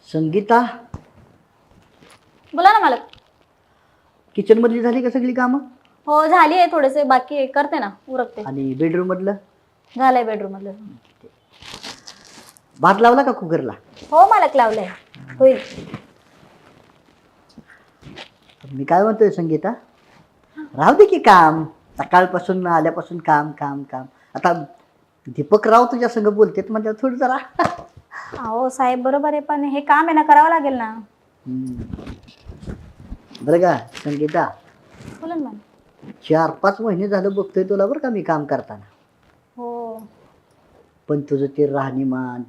संगीता, बोला ना मालक. किचन मधली झाली का सगळी कामं? हो झाली आहे, थोडेसे बाकी आहे, करते ना, उरकते. आणि बेडरूम मधलं झालंय बेडरूम मधलं. भात लावला का कुकरला? हो मालक, लावलंय, होईल. मी काय म्हणतोय संगीता, राहू दे की काम. सकाळपासून आल्यापासून काम काम काम. आता दीपक राव तुझ्या संग बोलतेत म्हणजे थोडं जरा हो साहेब, बरोबर आहे, पण हे काम आहे ना, करावं लागेल ना. बरं का संगीता, बोला ना मालक. 4-5 महिने झालं बघतोय तुला बरं का मी काम करताना. हो. पण तुझं ते राहणीमान,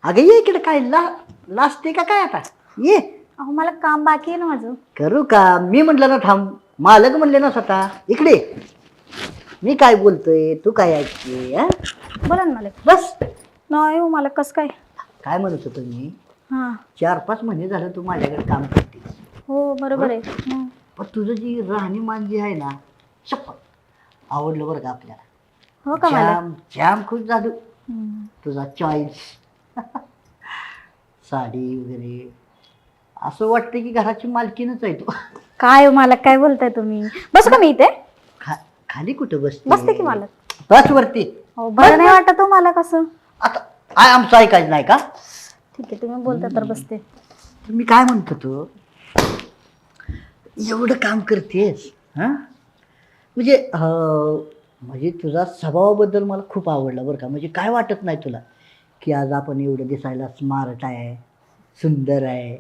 अगं ये इकडे, काय लाजते का काय? आता ये. अहो मला काम बाकी आहे ना माझं. करू का? मी म्हटलं ना थांब, मालक म्हणले ना स्वतः. इकडे मी काय बोलतोय तू काय ऐकते? हा बोला ना मालक. बस. नाही हो मालक, कसं काय? काय म्हणत होतो मी, हां. 4-5 महिने झालं तू माझ्याकडे काम करते. हो बरोबर आहे. हं. पण तुझं जी राहणीमान जी आहे ना, शपथ आवडलं बरं का आपल्याला. हो का मालक? जाम जाम खुश झालो. हं. तुझा चॉईस साडी वगैरे, असं वाटतं की घराची मालकीनच आहे तू. काय हो मालक, काय बोलताय तुम्ही? बस का मी इथे? खाली कुठं बसते? बसते की मालक. बस वरती. हो, बरं नाही वाटत हो मला कसं. आता आमचं ऐकायचं नाही का? ठीक आहे, तुम्ही बोलता तर बसते. तर मी काय म्हणतो, तू एवढं काम करतेस हा, म्हणजे तुझा स्वभावाबद्दल मला खूप आवडलं बरं का. म्हणजे काय वाटत नाही तुला की आज आपण एवढं दिसायला स्मार्ट आहे, सुंदर आहे,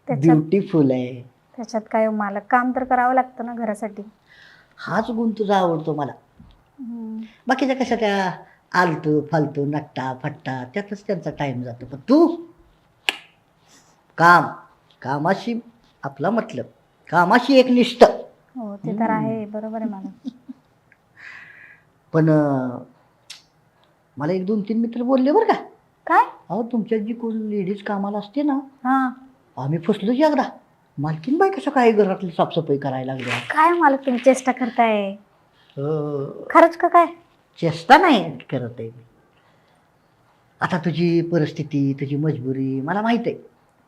ब्युटिफुल आहे. त्याच्यात काय हो मालक, काम तर करावं लागतं ना घरासाठी. हाच गुण तुझा आवडतो मला. बाकीच्या कशा त्या आलतू फालतू नट्टा फट्टा त्यातच त्यांचा टाइम जातो. पण तू काम, कामाशी आपला मतलब, कामाशी एक निष्ठ. हो ते तर आहे, बरोबर आहे मालक. पण मला 1-2-3 मित्र बोलले बरं का, काय? अहो तुमच्यात जी कोण लेडीज कामाला असते ना, हां. आम्ही फसलो की एकदा. मालकीन बाई कसं काय घरातली साफसफाई करायला लागल्या. काय मालक, तुम्ही चेष्टा करताय? खरंच का काय? चेष्टा नाही करत आहे मी. आता तुझी परिस्थिती, तुझी मजबुरी मला माहित आहे.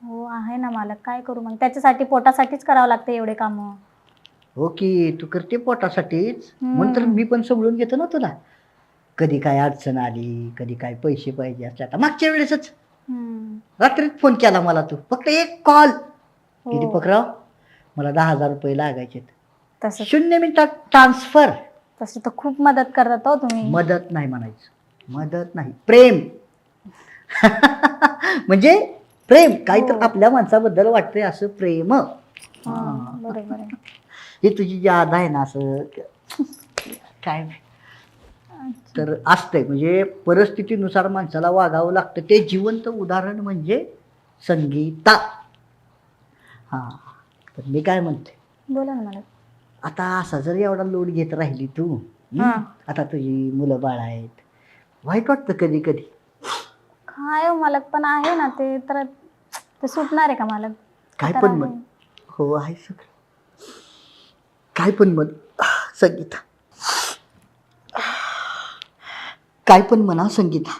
हो आहे ना मालक, काय करू मग? त्याच्यासाठी पोटासाठीच करावं लागतं एवढे कामं. हो की, तू करते पोटासाठीच, म्हणून तर मी पण समजून घेतो ना तुला. कधी काय अडचण आली, कधी काय पैसे पाहिजे असले. आता मागच्या वेळेसच रात्रीत फोन केला मला तू, फक्त एक कॉल. किती पकराव, मला 10,000 रुपये लागायचे. तसं 0 मिनिटात ट्रान्सफर. तसं तर खूप मदत करतात हो तुम्ही. मदत नाही म्हणायचं, मदत नाही, प्रेम. म्हणजे प्रेम, काही तर आपल्या माणसाबद्दल वाटतंय असं प्रेम. बरोबर आहे. ही तुझी जी आदा आहे ना, असं काय तर असतंय. म्हणजे परिस्थितीनुसार माणसाला वागावं लागतं. ते जिवंत उदाहरण म्हणजे संगीता. हां, तर मी काय म्हणते, बोला ना मला. आता असा जर एवढा लोड घेत राहिली तू, आता तुझी मुलं बाळ आहेत, वाईट वाटतं कधी कधी. काय हो मालक, पण आहे ना ते तर, ते सुटणार आहे का मालक? काय पण म्हण. हो आहे सगळं, काय पण म्हण संगीता, काय पण म्हणा संगीता.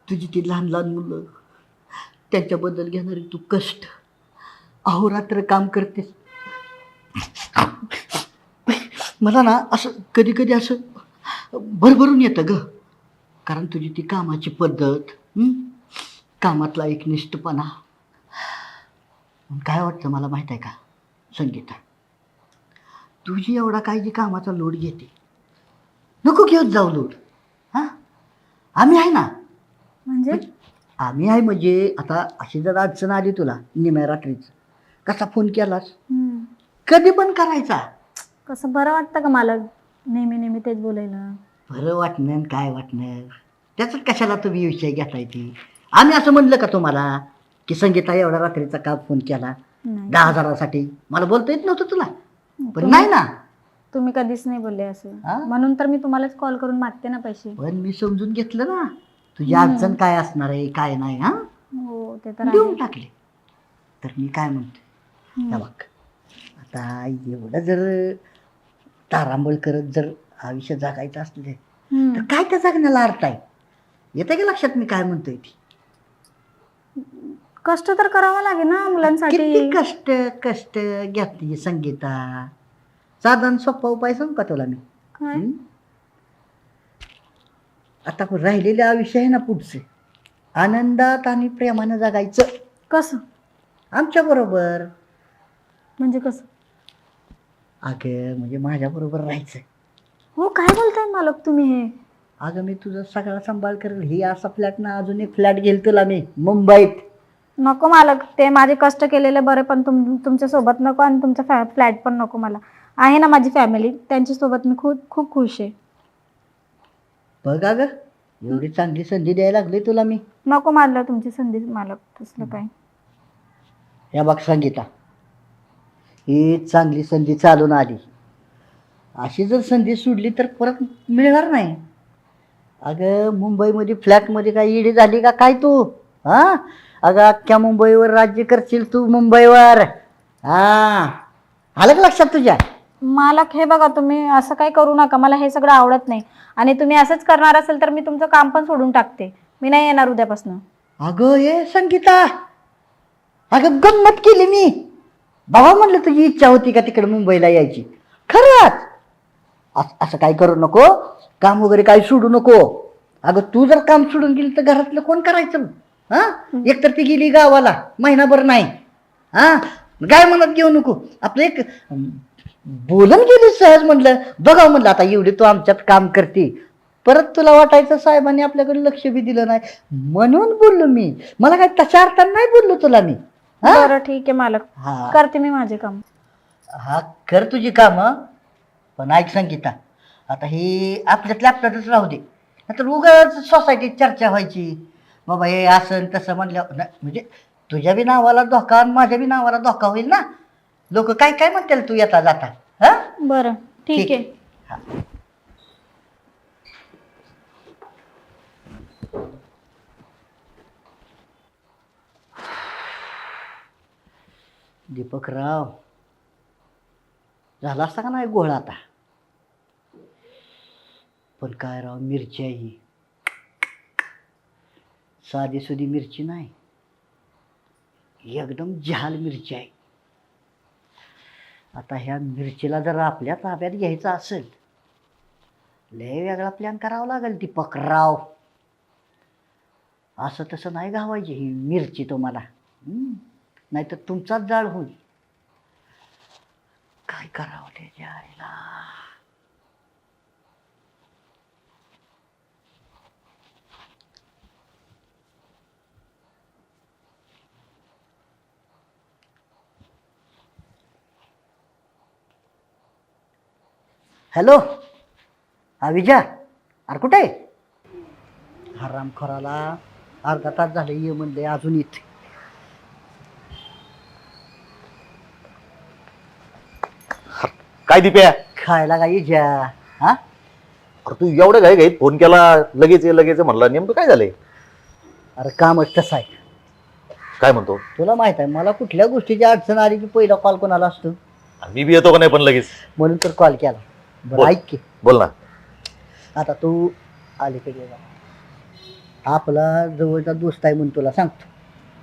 तुझी ती लहान लहान मुलं, त्यांच्याबद्दल घेणारी तू कष्ट, अहोरात्र काम करतेस. मला ना असं कधी कधी असं भरभरून येतं ग. कारण तुझी ती कामाची पद्धत, कामातला एकनिष्ठपणा. काय वाटतं मला माहीत आहे का संगीता, तुझी एवढा काय जी कामाचा लोड घेते, नको घेत जाऊ लोड. हां, आम्ही आहे ना. म्हणजे आम्ही आहे म्हणजे, आता अशी जर अडचण आली तुला निम्या रात्रीचं, कसा फोन केलास, कधी पण करायचा. कसं बरं वाटतं का मालक नेहमी नेहमी तेच बोलायला? बरं वाटणं काय वाटणं, त्याच्यात कशाला तुम्ही विषय घेताय ती. आम्ही असं म्हणलं का तुम्हाला की संगीता एवढा रात्रीचा का फोन केला 10,000साठी? मला बोलता येत नव्हतं तुला? पण नाही ना, तुम्ही कधीच नाही बोलले असं, म्हणून तर मी तुम्हालाच कॉल करून मागते ना पैसे. पण मी समजून घेतलं ना तुझी अडचण काय असणार आहे काय नाही. हा हो ते तर देऊन टाकले. तर मी काय म्हणतो, हे बघ, आता एवढं जर तारांबळ करत जर आयुष्य जगायचं असले तर काय त्या जगण्याला अर्थ आहे? येतं की लक्षात मी काय म्हणतोय ती? कष्ट तर करावं लागेल ना मुलांसाठी. किती कष्ट कष्ट घेतली संगीता. साधारण सोपा उपाय सांगू का तुला मी? काय? हं? आता राहिलेले आयुष्य आहे ना पुढचे, आनंदात आणि प्रेमानं जगायचं कसं आमच्या बरोबर. म्हणजे कसं? अगं म्हणजे माझ्या बरोबर राहायचं. हो काय बोलताय मालक तुम्ही हे? अगं मी तुझा सगळा सांभाळ करेल. ही असा फ्लॅट ना अजून एक फ्लॅट घेईल तुला मी मुंबईत. नको मालक, ते माझे कष्ट केलेले बरे, पण तुमच्या सोबत नको आणि तुमचा फ्लॅट पण नको मला. आहे ना माझी फॅमिली, त्यांच्यासोबत मी खूप खूप खुश आहे. बघ अगं एवढी चांगली संधी द्यायला लागली तुला मी. नको मारलं तुमची संधी मालक, तसलं काय. या बघ संगीता, ही चांगली संधी चालून आली. अशी जर संधी सोडली तर परत मिळणार नाही. अगं मुंबईमध्ये फ्लॅटमध्ये काय इडी झाली का काय तू? हां अगं अख्ख्या मुंबईवर राज्य करशील तू मुंबईवर. हां आलं का लक्षात तुझ्या? मालक हे बघा, तुम्ही असं काही करू नका, मला हे सगळं आवडत नाही. आणि तुम्ही असंच करणार असेल तर मी तुमचं काम पण सोडून टाकते. मी नाही येणार उद्यापासून. अगं ये संगीता, अगं गंमत केली मी. बाबा म्हणलं तुझी इच्छा होती का तिकडे मुंबईला यायची? खरंच असं काय करू नको, काम वगैरे काही सोडू नको. अगं तू जर काम सोडून गेली तर घरातलं कोण करायचं? हां एकतर ती गेली गावाला महिनाभर नाही. हां काय म्हणत घेऊ नको. आपलं एक बोलून गेली सहज. म्हणलं बघावं म्हणलं आता एवढी तू आमच्यात काम करते, परत तुला वाटायचं साहेबांनी आपल्याकडे लक्ष बी दिलं नाही म्हणून बोललो मी. मला काय तशा अर्थानं नाही बोललो तुला मी. बरं ठीक आहे मालक, हा करते मी माझे काम. हा कर तुझी कामं, पण ऐक संगीता, आता ही आपल्यातल्या आपल्यातच राहू दे. नंतर उगाच सोसायटीत चर्चा व्हायची बाबा हे असं तसं म्हणलं म्हणजे तुझ्या बी नावाला धोका आणि माझ्या बी नावाला धोका होईल ना. लोक काय काय म्हणतील तू येता जाता. हा बरं ठीक आहे. हा. दीपकराव झाला असता का नाही गोळा आता? पण काय राव, मिरची आहे ही, साधी सुधी मिरची नाही, एकदम झाल मिरची आहे. आता ह्या मिरचीला जर आपल्या ताब्यात घ्यायचं असेल, लय वेगळा प्लॅन करावा लागेल दीपकराव. असं तसं नाही घावायची ही मिरची तुम्हाला, नाहीतर तुमचाच जाळ होईल. काय करावं त्याच्या आईला? हॅलो हा विजय, अरे कुठे? हरामखोराला अर्धा तास झाले ये म्हणले, अजून येते. काय दिप्या? खायला काय इजा? हा अरे तू एवढं घाई घाईत फोन केला, लगेच ये लगेच ये म्हणलं, नेमकं काय झालंय? अरे कामच तसं आहे. काय म्हणतो? तुला माहित आहे मला कुठल्या गोष्टीची अडचण आली की पहिला कॉल कोणाला असतो? मी बी येतो का नाही पण लगेच? म्हणून तर कॉल केला. बरं बोल. ऐक की, बोल ना. आता तू अलीकडे जा. आपला जवळचा दोस्त आहे म्हणून तुला सांगतो.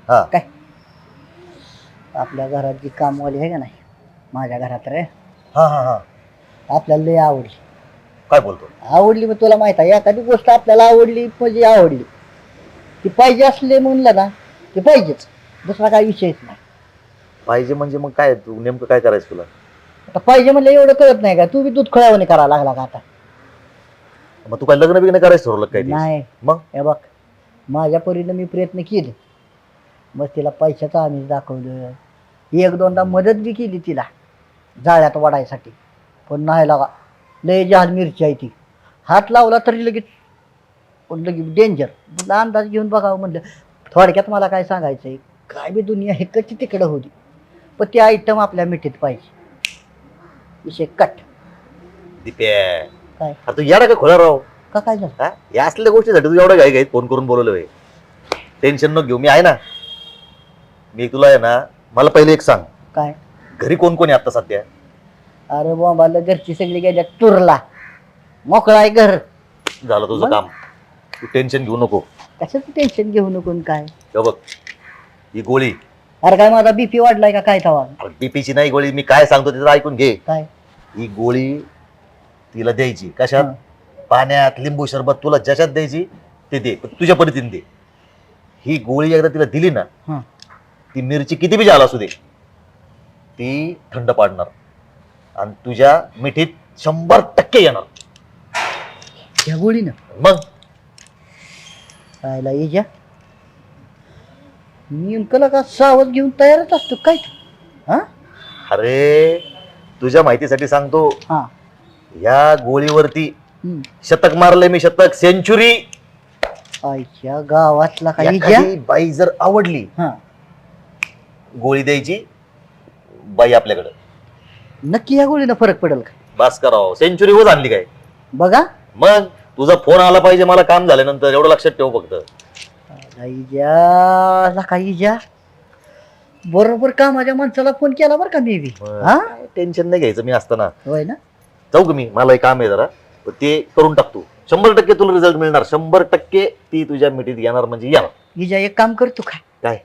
हा काय आपल्या घरात जी कामवाली आहे का नाही, माझ्या घरात रे, हा हा हा आपल्याला लय आवडली. काय बोलतो? आवडली मग तुला माहित आहे, एखादी गोष्ट आपल्याला आवडली म्हणजे आवडली ती पाहिजे असले म्हणलं ना ते पाहिजेच, दुसरा काही विषयच नाही. पाहिजे म्हणजे मग काय, तू नेमकं काय करायचं तुला? आता पाहिजे म्हणलं एवढं कळत नाही का? तू बी दूध खळावणे करायला लागला का आता? मग तू काय लग्न बिग्न करायचं ठरवलं काय ते? नाही मग हे बघ, माझ्या परीनं मी प्रयत्न केले, मग तिला पैशाचं आम्ही दाखवलं, एक दोनदा मदत बी केली तिला जाळ्यात वाढायसाठी, पण नाही लागा, लय जहाज मिरची आहे ती. हात लावला तरी लगेच डेंजर. अंदाज घेऊन बघावं म्हणलं. थोडक्यात मला काय सांगायचं आहे, काय बी दुनिया हेकडची तिकडं होती, पण ती आयटम आपल्या मिठीत पाहिजे. विषय कट. दिप्या काय अरे तू याडा का खोला राव? का काय झालं? हा या असलेल्या गोष्टीसाठी तू एवढं घाई घाईत फोन करून बोलवलं होय. टेन्शन नको घेऊ, मी आहे ना. मी तुला आहे ना, मला पहिले एक सांग, काय घरी कोण कोण आहे आता सध्या? अरे बाबाला घरची सगळी गेल्या टूरला, मोकळा आहे घर. झालं तुझं मग? काम, तू टेन्शन घेऊ नको. कशाचं टेन्शन घेऊ नको. काय हे बघ, ही गोळी, अरे काय माझा बीपी वाढलाय का काय तवा? बीपीची नाही गोळी, मी काय सांगतो तिथं ऐकून घे. काय? ही गोळी तिला द्यायची कशात? पाण्यात, लिंबू सरबत, तुला ज्याच्यात द्यायची ते दे, पण तुझ्या पद्धतीने दे. ही गोळी एकदा तिला दिली ना, हं. ती मिरची किती बी झाला असू दे, ती थंड पाडणार आणि तुझ्या मिठीत 100% येणार. ह्या गोळीनं मग खायला ये, मी कला का सावध घेऊन तयारच असतो काय तू? हा अरे तुझ्या माहितीसाठी सांगतो, हा या गोळीवरती हम्म. शतक मारले मी, शतक, सेंचुरी. आईच्या गावातला काही एखादी बाई जर आवडली, हा गोळी द्यायची, बाई आपल्याकडं. नक्की या गोळीनं फरक पडेल का? बस करावं, सेंचुरी होत आणली काय. बघा मग तुझा फोन आला पाहिजे मला काम झाल्यानंतर, एवढं लक्षात ठेव फक्त. काही ज्या बरोबर का माझ्या माणसाला फोन केला बरं का मी बी. हा टेन्शन नाही घ्यायचं, मी असताना. होय ना? जाऊ का मी, मला एक काम आहे जरा, पण ते करून टाकतो. 100% तुला रिझल्ट मिळणार, 100% ती तुझ्या मिठीत येणार म्हणजे येणार. हिजा एक काम करतो काय, काय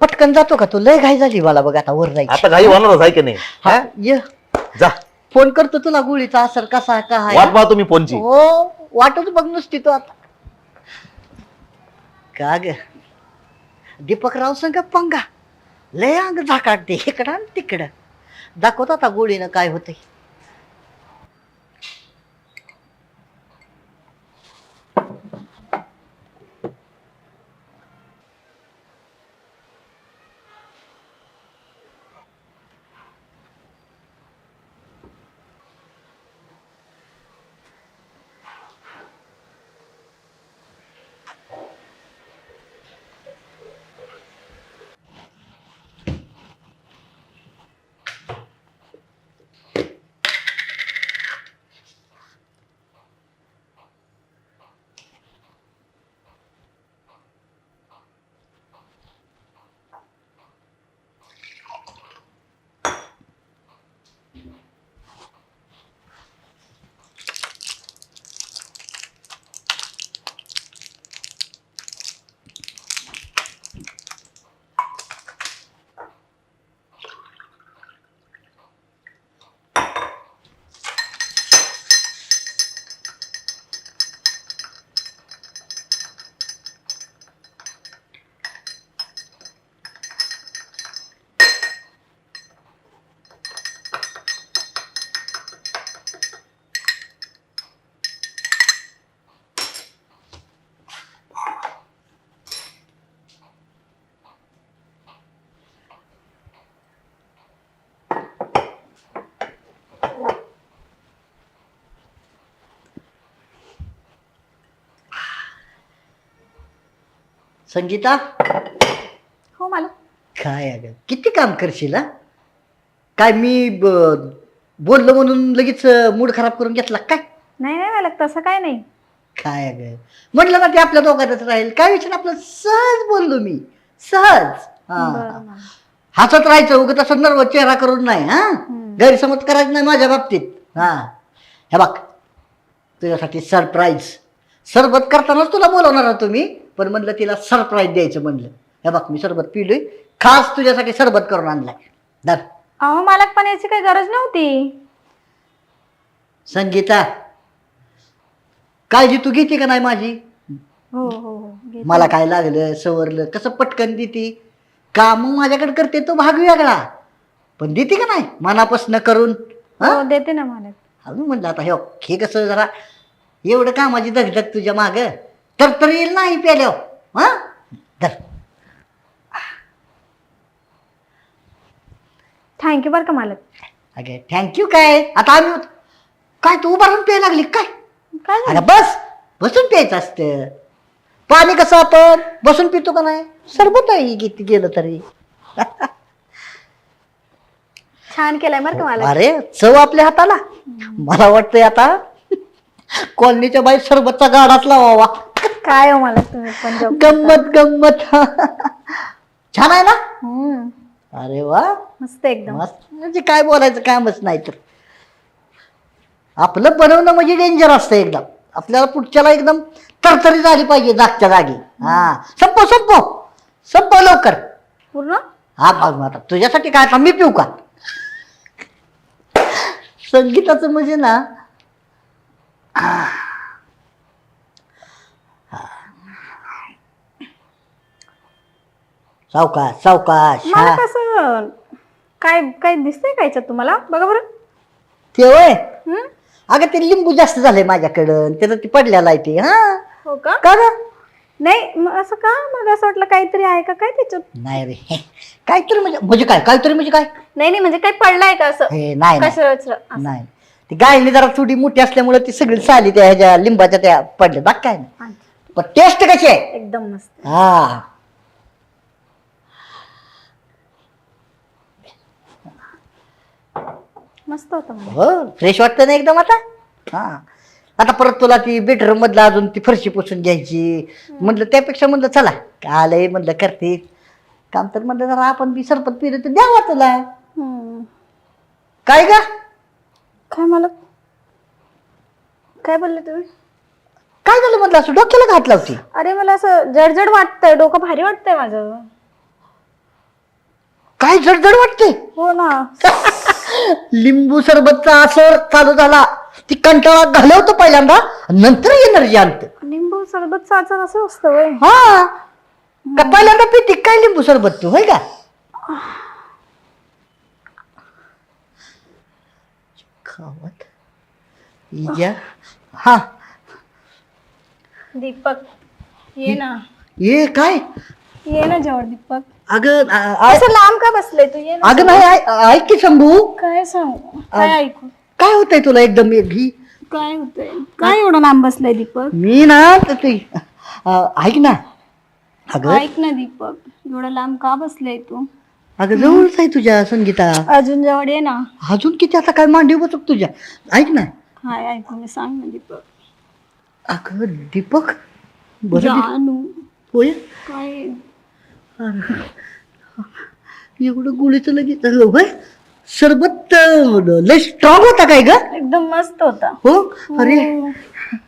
पटकन जातो का तू? लय घाई झाली मला बघ आता वर जायची. आता काही होणारच आहे की नाही? हा ये जा, फोन करतो तुला गोळीचा असर कसा काय. वाट पाहतो मी फोनची. हो वाटच बघ नुसती तो आता. का ग दीपकराव संग पंगा लय अंग झाकाटते इकडं आणि तिकडं. दाखवत आता गोळीनं काय होतंय. संगीता हो मला काय अगं किती काम करशील हा? काय मी बोललो म्हणून लगेच मूड खराब करून घेतला काय? नाही नाही मला तसं काय नाही. काय अगं म्हटलं ना ते आपल्या दोघांतच राहील. काय विचार आपलं सहज बोललो मी सहज. बरं हा मग. हसत राहायचं उगत असं नर्वस चेहरा करून नाही. हा गैरसमज करायचं नाही माझ्या बाबतीत. हा हे बघ तुझ्यासाठी सरप्राईज. सरबत करतानाच तुला बोलवणार होतो मी पण म्हणलं तिला सरप्राईज द्यायचं म्हणलं. हे बघ मी सरबत पिलोय खास तुझ्यासाठी सरबत करून आणलाय. दर अहो मला पण याची काही गरज नव्हती. संगीता काळजी तू घेते का नाही माझी? हो हो हो घेते. मला काय लागलं सवरलं कसं पटकन देते काम माझ्याकडे करते तो भाग वेगळा पण देते का नाही मनापासून करून. हो देते ना मला. अजून म्हणलं आता हे कसं जरा एवढं कामाची धगधग तुझ्या माग तर येईल नाही प्याल्यावर. हा धर. थँक्यू बरं का मालक. अगे थँक्यू काय आता आम्ही काय तू उभा राहून प्यायला लागली काय? काय झालं? अरे बस बसून प्यायचं असतं. पाणी कसं आपण बसून पितो का नाही? सरबत आहे किती गेलं तरी. छान केलंय बरं का मालक. अरे चव आपल्या हाताला. मला वाटतंय आता कॉलनीच्या बाई सरबतचा गाडाच लावावा. काय हो मालक तुम्ही पण joke गंमत गंमत. छान आहे ना? हम्म, अरे वा मस्त एकदम. मस्त म्हणजे काय बोलायचं कामच नाही तर. आपलं बनवणं म्हणजे डेंजर असतं एकदम. आपल्याला पुढच्याला एकदम तरतरी झाली पाहिजे जागच्या जागी. हा संपव संपव संपव लवकर. पूर्ण. हा बघ आता तुझ्यासाठी काय आता मी पिऊ का? संगीताचं म्हणजे ना सावकाश सावकाश. मला हा कसं काय काय दिसतंय का याच्यात तुम्हाला? बघा बरं. ते होय. हम्म? अगं ते लिंबू जास्त झालंय माझ्याकडं, त्याचं ते पडलेलं आहे ते. हा हो का? का ग? नाही मग असं का? मला असं वाटलं काहीतरी आहे का काय त्याच्यात. नाही रे, काहीतरी म्हणजे काय? काहीतरी म्हणजे काय? नाही नाही म्हणजे काही पडलंय का असं? हे नाही नाही. कशाचं? नाही ती गायली जरा थोडी मोठी असल्यामुळे ती सगळी साली त्या ह्याच्या लिंबाच्या त्या पडल्या, बाकी काय नाही. पण टेस्ट कशी आहे? एकदम मस्त. हा मस्त होतं मला. हो फ्रेश वाटतं ना एकदम आता. हा आता परत तुला ती बेडरूम मधलं अजून ती फरशी पुसून घ्यायची. म्हटलं त्यापेक्षा म्हणलं चला आलंय म्हणलं करते काम, तर म्हणलं जरा आपण बी सरपत पिलं तर द्यावा तुला. हम्म. काय ग? काय मला काय बोलले तुम्ही? काय झालं म्हटलं असं डोक्याला घात लावती? अरे मला असं जडजड वाटतंय, डोकं भारी वाटतंय माझं. काय जडजड वाटते? हो ना. लिंबू सरबतचा असर चालू झाला, ती कंटाळा घालवतो पहिल्यांदा, नंतर एनर्जी आणत. लिंबू सरबत साचन असं असतं वय. हा का पहिल्यांदा पिती काय लिंबू सरबत तू, होय का? खावत इजा. हा दीपक ये ना. ये काय? ये ना जवळ दीपक. अगं असं लांब का बसले तू? ये ना. अगं नाही ऐक की शंभू, काय सांगू? काय ऐकू? काय होतंय तुला एकदम ही? काय होतंय? काय एवढं लांब बसलाय दीपक? मी ना ऐक ना. अगं ऐक ना दीपक, एवढं लांब का बसलाय तू? अगं जवळच आहे तुझ्या संगीता. अजून जवळ ये ना. अजून किती आता काय मांडी बसक तुझ्या. ऐक ना. हाय ऐकू मी, सांग ना दीपक. अगं दीपक बरं जानू होय. काय? एवढं गोळीचं लगेच झालं होय. सरबत लय स्ट्रॉंग होता काय ग? एकदम मस्त होता. हो अरे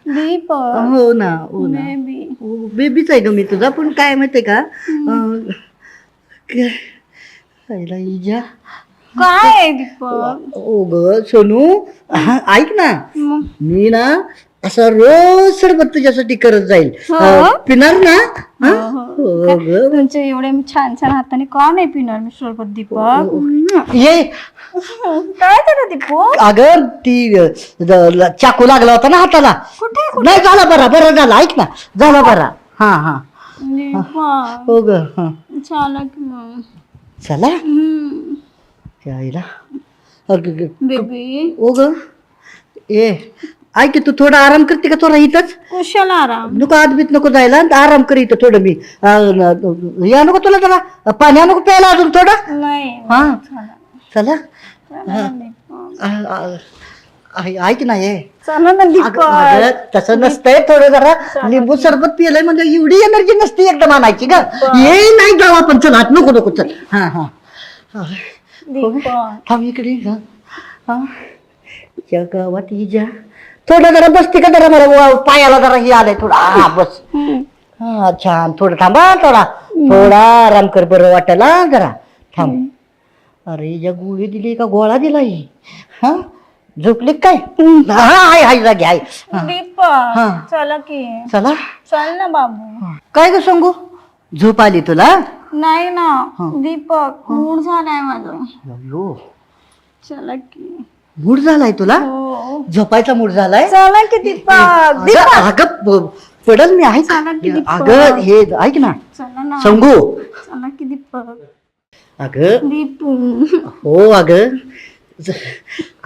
दीपक हो ना हो ना. बेबी. बेबीच आहे ग मी तुझा, पण काय माहितीये का पहिला इजा. काय आहे दीपक? ओ ग सोनू, ऐक ना. मग मी ना असं रोज सरबत तुझ्यासाठी करत जाईल. पिणार ना? हो, हो. हो ग. तुमचे एवढे छान छान हाताने का नाही पिणार मी सरबत दीपक? ये काय झालं दीपक? अगं ती चाकू लागला होता ना हाताला. कुठे नाही झाला बरा, बरं झाला. ऐक ना झाला बरा. हा हा दीपक? हो ग. हा चला की मग. चला यायला. बेबी ओ ग ए ऐक की, तू थोडा आराम करते का थोडा इथंच? कुशाला आराम. नको आदबीत नको जायला, आराम कर इथं थोडं. मी या नको तुला जरा पाणी नको प्यायला अजून थोडं. नाही हा चला. चला. चला ना दीपक. ऐक ना ये. चला ना दीपक. अगं, तसं नसतंय. थोडं जरा लिंबू सरबत पिलंय म्हणजे एवढी एनर्जी नसते एकदम आणायची ग. ये नाही जाऊ आपण, चल आत नको नको चल. हा हा दीपक थांब इकडे. हा या गावात इजा थोडं जरा बसते का जरा, मला पायाला जरा हे आलंय थोडं. हा बस. हा छान. थोडं थांबा, थोडा आराम कर, बरं वाटायला जरा थांब. अरे या गोळी दिली का गोळा दिला ही? हा झोपली काय? हा आहे आहे जागी आहे. दीपक चला की. चला चल ना बाबू. काय ग सांगू, झोप आली तुला? नाही ना दीपक, मूड झालाय माझं. अयो चला की. मूड झालाय तुला? हो झोपायचा मूड झालाय? चला की दीपक. अगं पडल मी. ऐक चला की दीपक. अगं हे ऐक ना चला ना. सांगू. चला की दीपक. अगं दीपू हो अगं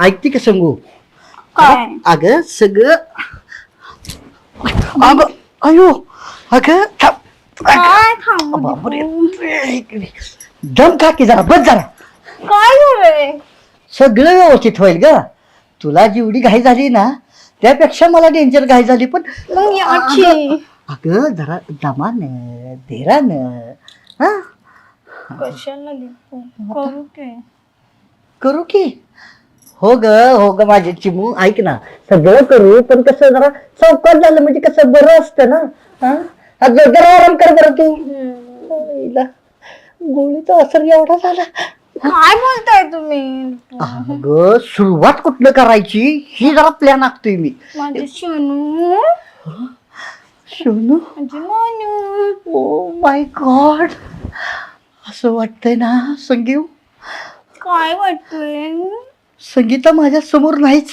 ऐकते का सांगू? काय? अगं सगळं अगं अयो अगं काय थांबू बापरे. दीपू? दम का की जरा, बस जरा. काय झालंय? सगळं व्यवस्थित होईल ग. तुला जेवढी घाई झाली ना त्यापेक्षा मला डेंजर घाई झाली. पण मग याची अगं जरा दमानं धीरानं. हा कशाला दीपू करू की? करू की? हो ग माझी चिमू. ऐक ना सगळं करू, पण कसं जरा चौकात झालं म्हणजे कसं बरं असतं ना. हा जरा आराम कर बरं तू. हिला गोळीचा असर एवढा झाला. काय बोलताय तुम्ही? अगं सुरुवात कुठलं करायची ही जरा प्लॅन आखतोय मी. माझे सोनू, सोनू, माझे मोनू. ओ माय गॉड, असं वाटतंय ना संगीव, काय वाटतंय? संगीता माझ्या समोर नाहीच.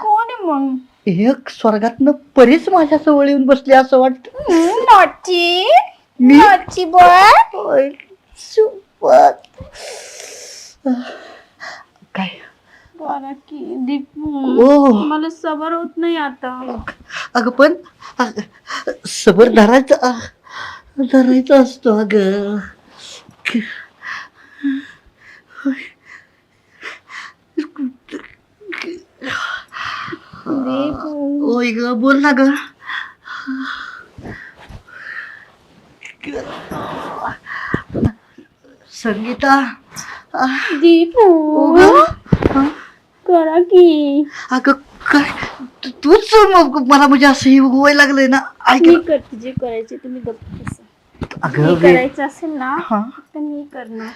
कोण आहे मग? एक स्वर्गातनं परीच माझ्या जवळ येऊन बसली असं वाटत. नॉटी मी? Naughty boy. काय बरं की दीपू, ओ मला सबर होत नाही आता. अगं पण सबर धरायचा असतो अगं. दीपू, ओय ग बोल ना ग. संगीता दीपू करा की. अगं काय तूच मला म्हणजे असं हे होय लागलंय ना. ऐक मी ना. करते जे करायचे, तुम्ही गप्प बसा. अगं मी वे- करायचं असेल ना हा तर मी करणार,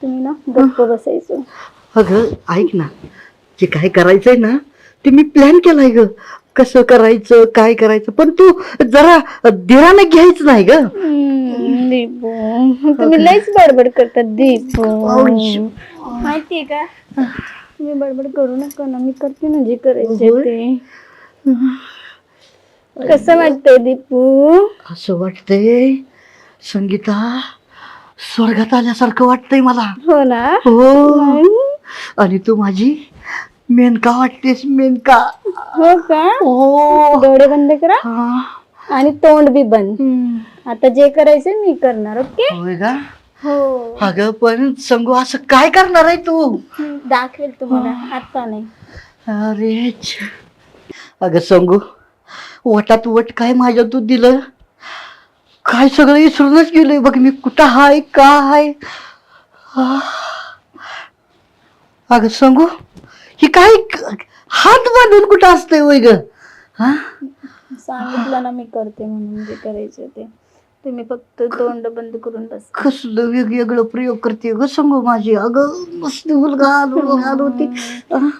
तुम्ही ना गप्प बसायचं. अगं ऐक ना, जे काय करायचंय ना ते मी प्लॅन केलाय ग. कसं करायचं काय करायचं, पण तू जरा धीराने घ्यायचं नाही ग. दीपू तुम्ही लईच बडबड करतात दीपू. औष. माहितीये का, तुम्ही बडबड करू नका ना, मी करते ना जे करायचे होय. ते. कसं वाटतंय दीपू? असं वाटतंय संगीता, स्वर्गात आल्यासारखं वाटतंय मला. हो ना. हो, आणि तू माझी मेनका वाटतेस, मेनका. हो का? हो. डोळे बंद करा हा. आणि तोंड बी बंद. आता जे करायचं मी करणार. ओके? होय का? हो. अगं पण संगू असं काय करणार आहे तू? दाखवेल तुम्हाला, आता नाही. अरे छ. अगं संगू, वटात वट काय माझ्या तू दिलं, काय सगळं विसरूनच गेलोय बघ मी. कुठं हाय काय. अगं संगू, ही काय हात बांधून कुठं असतंय वय ग. हा, सांगितलं ना मी करते म्हणून जे करायचं ते. तुम्ही फक्त तोंड बंद करून बस. कसलं वेगवेगळं प्रयोग करते ग संगू माझी. अगं मस्त मुलगा आलो होती.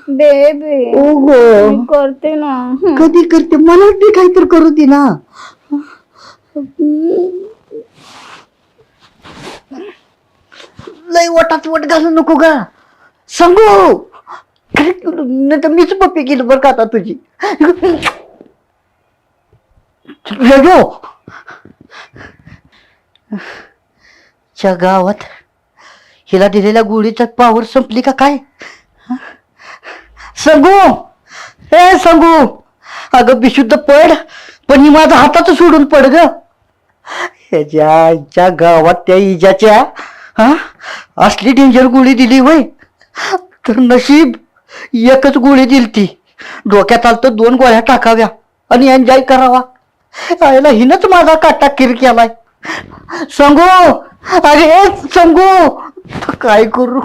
बेबी ओ गो, मी करते ना. कधी करते, मला बी काहीतरी करू दे ना. लय वटात वट घालू नको ग संगू. नाही तर मीच पप्पी केली बरं का आता तुझी. च्या गावात हिला दिलेल्या गोळीचा पावर संपली का काय. संगू, हे संगू, अगं बिशुद्ध पड, पण ही माझा हाताच सोडून पड ग. ह्याच्या गावात त्या इजाच्या हा असली डेंजर गोळी दिली होय. तर नशीब एकच गोळी दिली ती. डोक्यात आलतं 2 गोळ्या टाकाव्या आणि एन्जॉय करावा. आईला हिनच माझा काटा किर केलाय. संगू, अरे संगू, काय करू.